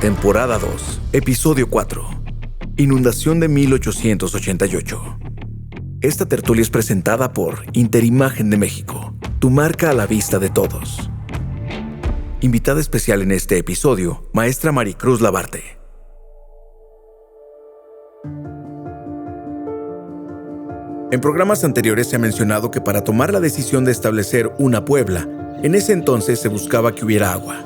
Temporada 2, Episodio 4. Inundación de 1888. Esta tertulia es presentada por Interimagen de México, tu marca a la vista de todos. Invitada especial en este episodio, maestra Maricruz Labarte. En programas anteriores se ha mencionado que para tomar la decisión de establecer una puebla, en ese entonces se buscaba que hubiera agua.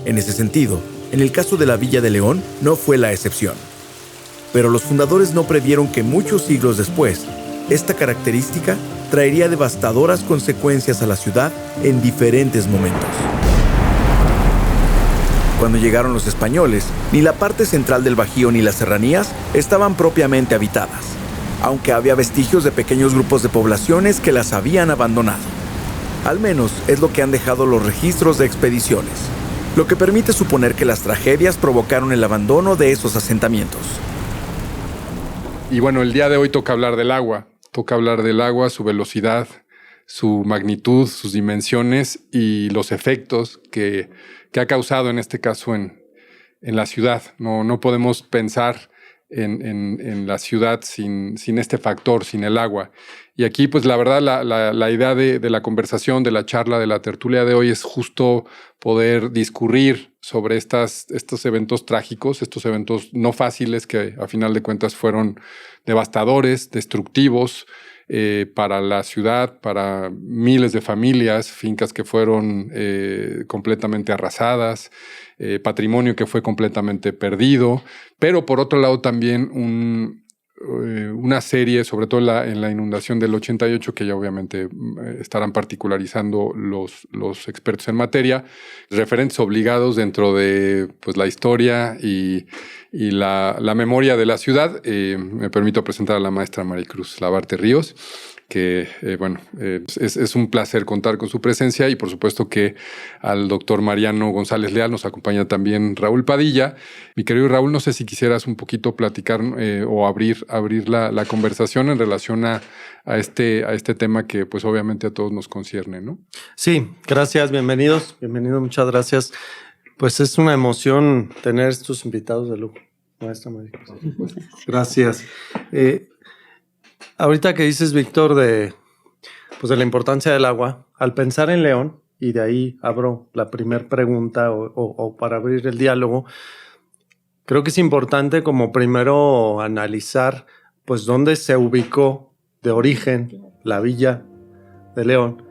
En ese sentido, en el caso de la Villa de León, no fue la excepción. Pero los fundadores no previeron que muchos siglos después, esta característica traería devastadoras consecuencias a la ciudad en diferentes momentos. Cuando llegaron los españoles, ni la parte central del Bajío ni las serranías estaban propiamente habitadas, aunque había vestigios de pequeños grupos de poblaciones que las habían abandonado. Al menos es lo que han dejado los registros de expediciones, lo que permite suponer que las tragedias provocaron el abandono de esos asentamientos. Y bueno, el día de hoy toca hablar del agua. Toca hablar del agua, su velocidad, su magnitud, sus dimensiones y los efectos que ha causado en este caso en la ciudad. No podemos pensar en la ciudad sin este factor, sin el agua. Y aquí, pues la verdad, la idea de la conversación, de la charla, de la tertulia de hoy es justo poder discurrir sobre estos eventos trágicos, estos eventos no fáciles que a final de cuentas fueron devastadores, destructivos para la ciudad, para miles de familias, fincas que fueron completamente arrasadas, patrimonio que fue completamente perdido, pero por otro lado también una serie, sobre todo en la inundación del 88, que ya obviamente estarán particularizando los expertos en materia, referentes obligados dentro de pues, la historia y la memoria de la ciudad. Me permito presentar a la maestra Maricruz Labarte Ríos, que es un placer contar con su presencia, y por supuesto que al doctor Mariano González Leal nos acompaña también Raúl Padilla. Mi querido Raúl, no sé si quisieras un poquito platicar o abrir la conversación en relación a este tema que pues obviamente a todos nos concierne, ¿no? Sí, gracias, bienvenido, muchas gracias. Pues es una emoción tener estos invitados de lujo, maestra Maricruz. Gracias. Ahorita que dices, Víctor, de la importancia del agua, al pensar en León, y de ahí abro la primera pregunta o para abrir el diálogo, creo que es importante como primero analizar pues dónde se ubicó de origen la Villa de León.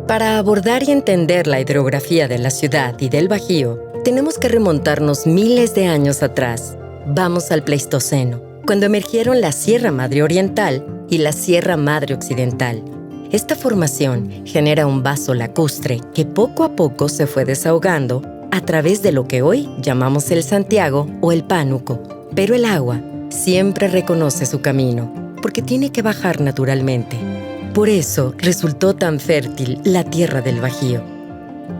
Para abordar y entender la hidrografía de la ciudad y del Bajío, tenemos que remontarnos miles de años atrás. Vamos al Pleistoceno, cuando emergieron la Sierra Madre Oriental y la Sierra Madre Occidental. Esta formación genera un vaso lacustre que poco a poco se fue desahogando a través de lo que hoy llamamos el Santiago o el Pánuco. Pero el agua siempre reconoce su camino, porque tiene que bajar naturalmente. Por eso resultó tan fértil la tierra del Bajío.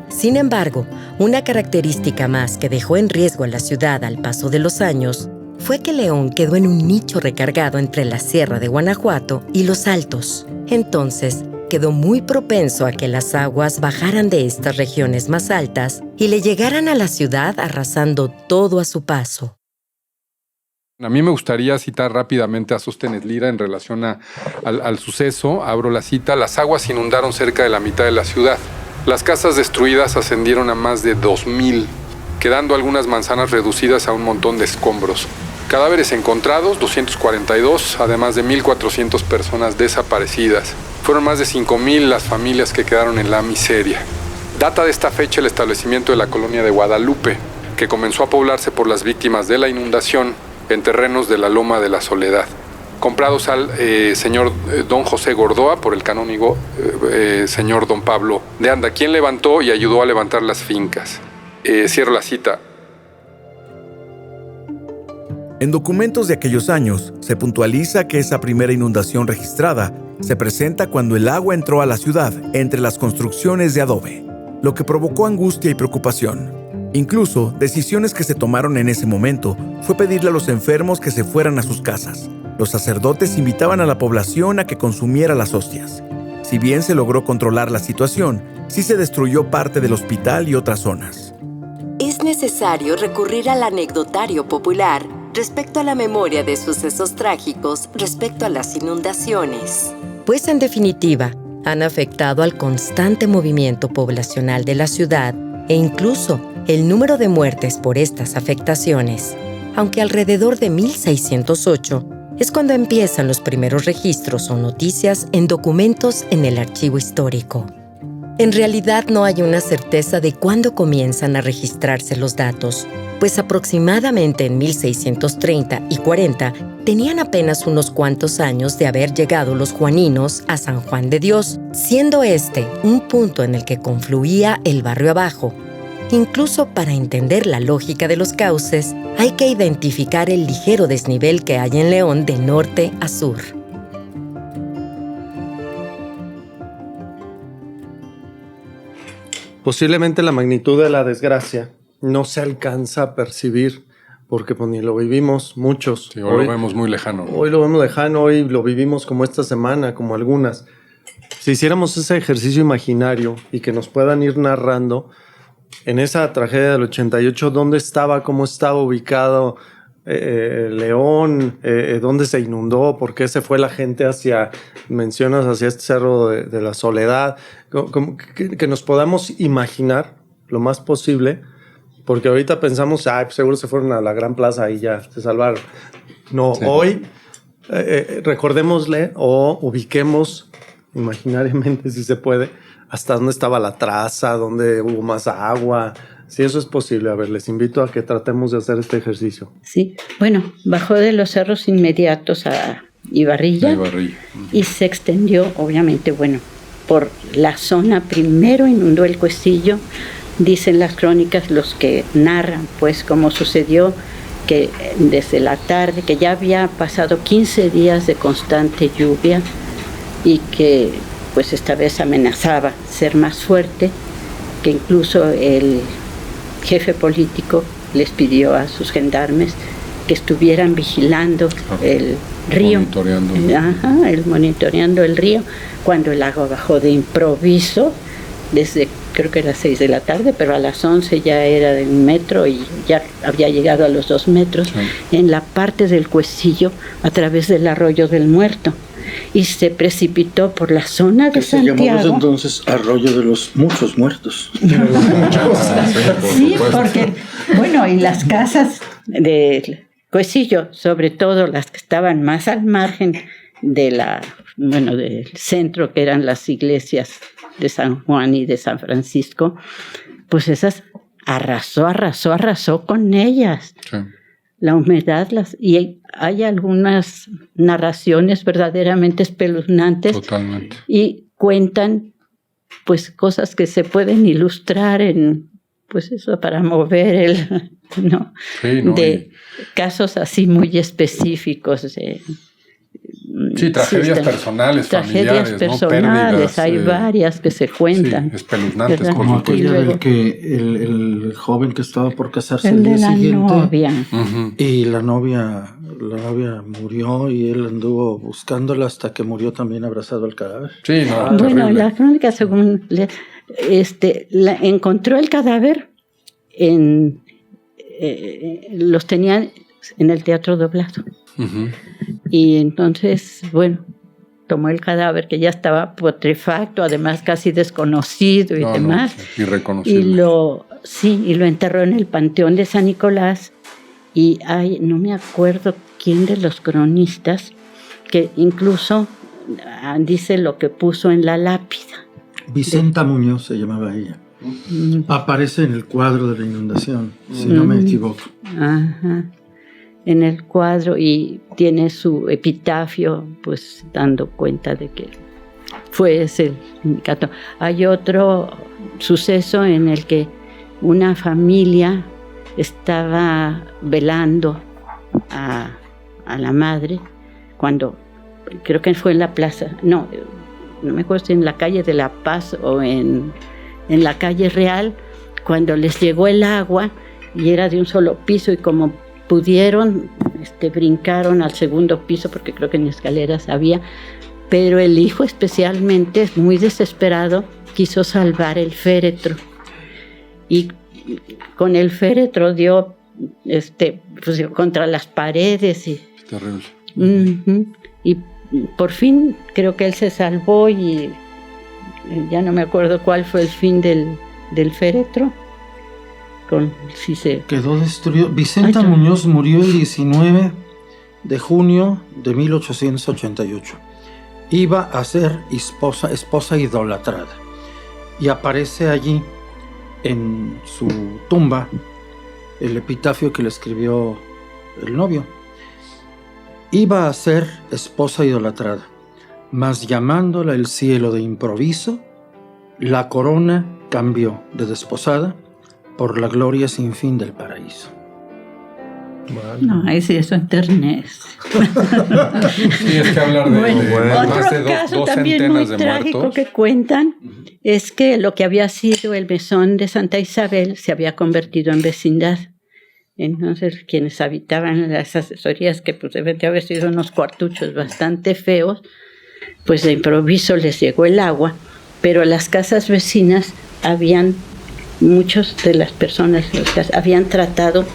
Sin embargo, una característica más que dejó en riesgo a la ciudad al paso de los años fue que León quedó en un nicho recargado entre la Sierra de Guanajuato y los Altos. Entonces, quedó muy propenso a que las aguas bajaran de estas regiones más altas y le llegaran a la ciudad arrasando todo a su paso. A mí me gustaría citar rápidamente a Sóstenes Lira en relación al suceso. Abro la cita: las aguas inundaron cerca de la mitad de la ciudad. Las casas destruidas ascendieron a más de 2,000, quedando algunas manzanas reducidas a un montón de escombros. Cadáveres encontrados, 242, además de 1,400 personas desaparecidas. Fueron más de 5,000 las familias que quedaron en la miseria. Data de esta fecha el establecimiento de la colonia de Guadalupe, que comenzó a poblarse por las víctimas de la inundación en terrenos de la Loma de la Soledad, comprados al señor don José Gordoa por el canónigo señor don Pablo de Anda, quien levantó y ayudó a levantar las fincas. Cierro la cita. En documentos de aquellos años, se puntualiza que esa primera inundación registrada se presenta cuando el agua entró a la ciudad entre las construcciones de adobe, lo que provocó angustia y preocupación. Incluso, decisiones que se tomaron en ese momento fue pedirle a los enfermos que se fueran a sus casas. Los sacerdotes invitaban a la población a que consumiera las hostias. Si bien se logró controlar la situación, sí se destruyó parte del hospital y otras zonas. Es necesario recurrir al anecdotario popular respecto a la memoria de sucesos trágicos respecto a las inundaciones. Pues en definitiva, han afectado al constante movimiento poblacional de la ciudad e incluso el número de muertes por estas afectaciones, aunque alrededor de 1608 es cuando empiezan los primeros registros o noticias en documentos en el archivo histórico. En realidad no hay una certeza de cuándo comienzan a registrarse los datos, pues aproximadamente en 1630 y 40 tenían apenas unos cuantos años de haber llegado los juaninos a San Juan de Dios, siendo este un punto en el que confluía el barrio abajo. Incluso para entender la lógica de los cauces, hay que identificar el ligero desnivel que hay en León de norte a sur. Posiblemente la magnitud de la desgracia no se alcanza a percibir porque pues, ni lo vivimos muchos. Sí, hoy lo vemos muy lejano, ¿no? Hoy lo vemos lejano, hoy lo vivimos como esta semana, como algunas. Si hiciéramos ese ejercicio imaginario y que nos puedan ir narrando en esa tragedia del 88, dónde estaba, cómo estaba ubicado León, dónde se inundó, por qué se fue la gente mencionas hacia este cerro de la Soledad, que nos podamos imaginar lo más posible, porque ahorita pensamos, pues seguro se fueron a la Gran Plaza y ya se salvaron. No, sí. Hoy recordémosle o ubiquemos imaginariamente, si se puede, hasta dónde estaba la traza, dónde hubo más agua. Si eso es posible, a ver, les invito a que tratemos de hacer este ejercicio. Sí, bueno, bajó de los cerros inmediatos a Ibarrilla. Y se extendió, obviamente, bueno, por la zona. Primero inundó el Cuestillo, dicen las crónicas, los que narran, pues, cómo sucedió, que desde la tarde, que ya había pasado 15 días de constante lluvia y que, pues, esta vez amenazaba ser más fuerte, que incluso el jefe político les pidió a sus gendarmes que estuvieran vigilando el río, monitoreando el río, cuando el agua bajó de improviso, desde creo que era 6 de la tarde, pero a las 11 ya era de 1 metro y ya había llegado a los 2 metros, sí, en la parte del Cuestillo a través del Arroyo del Muerto. Y se precipitó por la zona de Santiago. Llamamos entonces Arroyo de los Muchos Muertos. Sí, porque, bueno, y las casas del Cuestillo, sobre todo las que estaban más al margen del centro, que eran las iglesias de San Juan y de San Francisco, pues esas arrasó con ellas. Sí. La humedad, y hay algunas narraciones verdaderamente espeluznantes. Totalmente. Y cuentan, pues, cosas que se pueden ilustrar en, pues, eso, para mover ¿no? Sí, ¿no? De casos así muy específicos. Sí, tragedias personales, tragedias familiares, personales, ¿no? Pérdidas, hay varias que se cuentan. Sí, espeluznantes. Como aquella del que el joven que estaba por casarse el día de la siguiente, novia. Y la novia murió y él anduvo buscándola hasta que murió también abrazado al cadáver. Sí, no, bueno, la crónica, según encontró el cadáver los tenían en el teatro doblado. Uh-huh. Y entonces, bueno, tomó el cadáver que ya estaba putrefacto, además casi desconocido y demás. No, irreconocible. Y lo enterró en el Panteón de San Nicolás. Y no me acuerdo quién de los cronistas, que incluso dice lo que puso en la lápida. Vicenta Muñoz se llamaba ella. Aparece en el cuadro de la inundación, si no me equivoco. Ajá. En el cuadro, y tiene su epitafio, pues dando cuenta de que fue ese sindicato. Hay otro suceso en el que una familia estaba velando a la madre, cuando creo que fue en la plaza, no me acuerdo si en la calle de La Paz o en la calle Real, cuando les llegó el agua y era de un solo piso, y como pudieron, brincaron al segundo piso, porque creo que en escaleras había, pero el hijo especialmente, muy desesperado, quiso salvar el féretro. Y con el féretro dio pues, contra las paredes. Terrible. Y por fin creo que él se salvó y ya no me acuerdo cuál fue el fin del féretro. Quedó destruido. Vicenta Muñoz murió el 19 de junio de 1888. Iba a ser esposa idolatrada. Y aparece allí, en su tumba, el epitafio que le escribió el novio. Iba a ser esposa idolatrada, mas llamándola el cielo de improviso, la corona cambió de desposada por la gloria sin fin del paraíso. No, sí, eso en ternés. Sí, es que hablar de más de otro caso dos también muy centenas de trágico muertos. que cuentan es que lo que había sido el mesón de Santa Isabel se había convertido en vecindad. Entonces, quienes habitaban las asesorías, que pues deben de haber sido unos cuartuchos bastante feos, pues de improviso les llegó el agua, pero las casas vecinas muchos de las personas habían tratado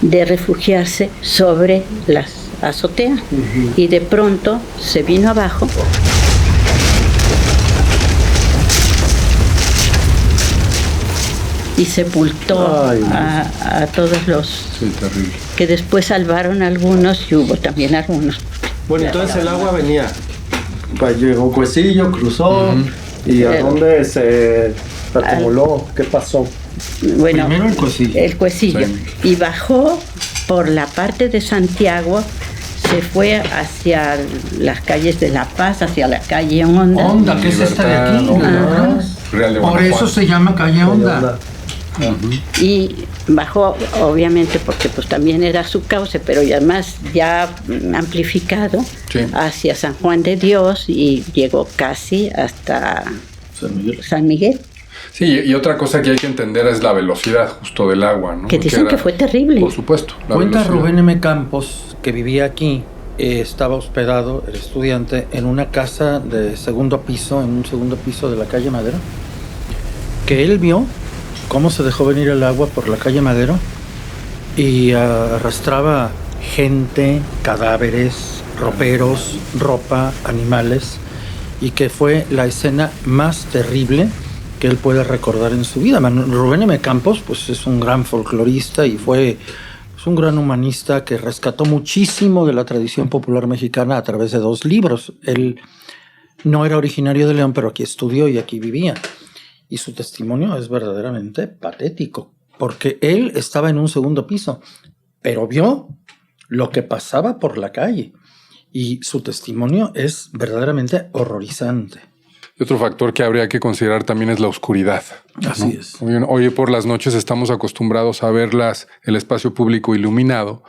de refugiarse sobre las azoteas y de pronto se vino abajo y sepultó a todos los que después salvaron algunos y hubo también algunos. Bueno, entonces el agua venía, pues llegó Cuecillo, cruzó y ¿a dónde se acumuló? ¿Qué pasó? Bueno, primero el Cuecillo. El Cuecillo. Sí. Y bajó por la parte de Santiago, se fue hacia las calles de La Paz, hacia la calle Honda. Honda, que es esta de aquí. Por eso se llama calle Honda. Y bajó, obviamente, porque pues también era su cauce, pero además ya amplificado hacia San Juan de Dios y llegó casi hasta San Miguel. Sí, y otra cosa que hay que entender es la velocidad justo del agua, ¿no? Que dicen que fue terrible. Por supuesto. Cuenta Rubén M. Campos, que vivía aquí, estaba hospedado, el estudiante, en una casa de segundo piso, en un segundo piso de la calle Madero, que él vio cómo se dejó venir el agua por la calle Madero y arrastraba gente, cadáveres, roperos, ropa, animales, y que fue la escena más terrible que él puede recordar en su vida. Rubén M. Campos pues, es un gran folclorista y fue un gran humanista que rescató muchísimo de la tradición popular mexicana a través de 2 libros. Él no era originario de León, pero aquí estudió y aquí vivía. Y su testimonio es verdaderamente patético, porque él estaba en un segundo piso, pero vio lo que pasaba por la calle. Y su testimonio es verdaderamente horrorizante. Y otro factor que habría que considerar también es la oscuridad. Así es. Hoy por las noches estamos acostumbrados a ver el espacio público iluminado.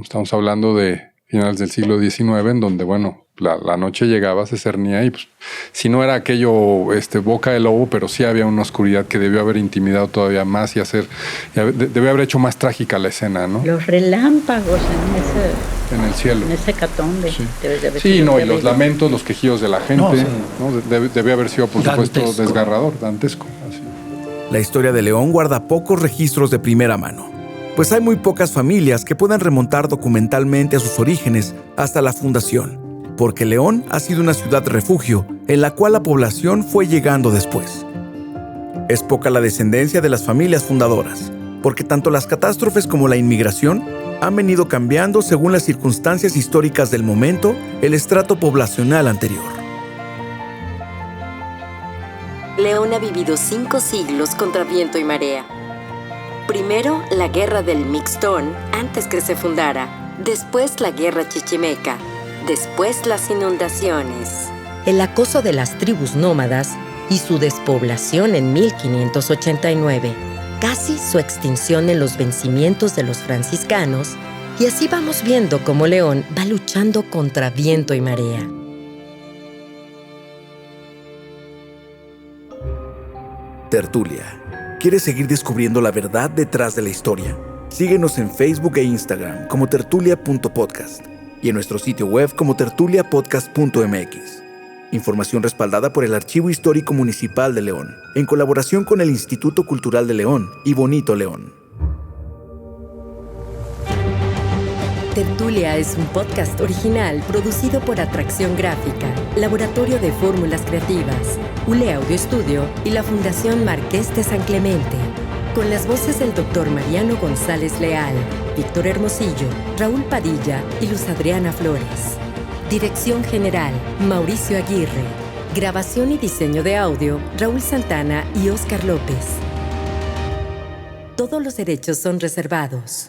Estamos hablando de finales del siglo XIX, en donde, bueno, la noche llegaba, se cernía y pues, si no era aquello boca de lobo, pero sí había una oscuridad que debió haber intimidado todavía más y debió haber hecho más trágica la escena, ¿no? Los relámpagos en el cielo. En ese hecatombe. Sí, y los lamentos, los quejidos de la gente. Debió haber sido, por supuesto, desgarrador, dantesco. Así. La historia de León guarda pocos registros de primera mano, pues hay muy pocas familias que puedan remontar documentalmente a sus orígenes hasta la fundación, porque León ha sido una ciudad refugio en la cual la población fue llegando después. Es poca la descendencia de las familias fundadoras, porque tanto las catástrofes como la inmigración han venido cambiando según las circunstancias históricas del momento, el estrato poblacional anterior. León ha vivido 5 siglos contra viento y marea. Primero, la guerra del Mixtón, antes que se fundara. Después, la guerra chichimeca. Después, las inundaciones. El acoso de las tribus nómadas y su despoblación en 1589. Casi su extinción en los vencimientos de los franciscanos. Y así vamos viendo cómo León va luchando contra viento y marea. Tertulia. ¿Quieres seguir descubriendo la verdad detrás de la historia? Síguenos en Facebook e Instagram como tertulia.podcast y en nuestro sitio web como tertuliapodcast.mx. Información respaldada por el Archivo Histórico Municipal de León, en colaboración con el Instituto Cultural de León y Bonito León. Tertulia es un podcast original producido por Atracción Gráfica, Laboratorio de Fórmulas Creativas, ULE Audio Estudio y la Fundación Marqués de San Clemente. Con las voces del Dr. Mariano González Leal, Víctor Hermosillo, Raúl Padilla y Luz Adriana Flores. Dirección General, Mauricio Aguirre. Grabación y diseño de audio, Raúl Santana y Óscar López. Todos los derechos son reservados.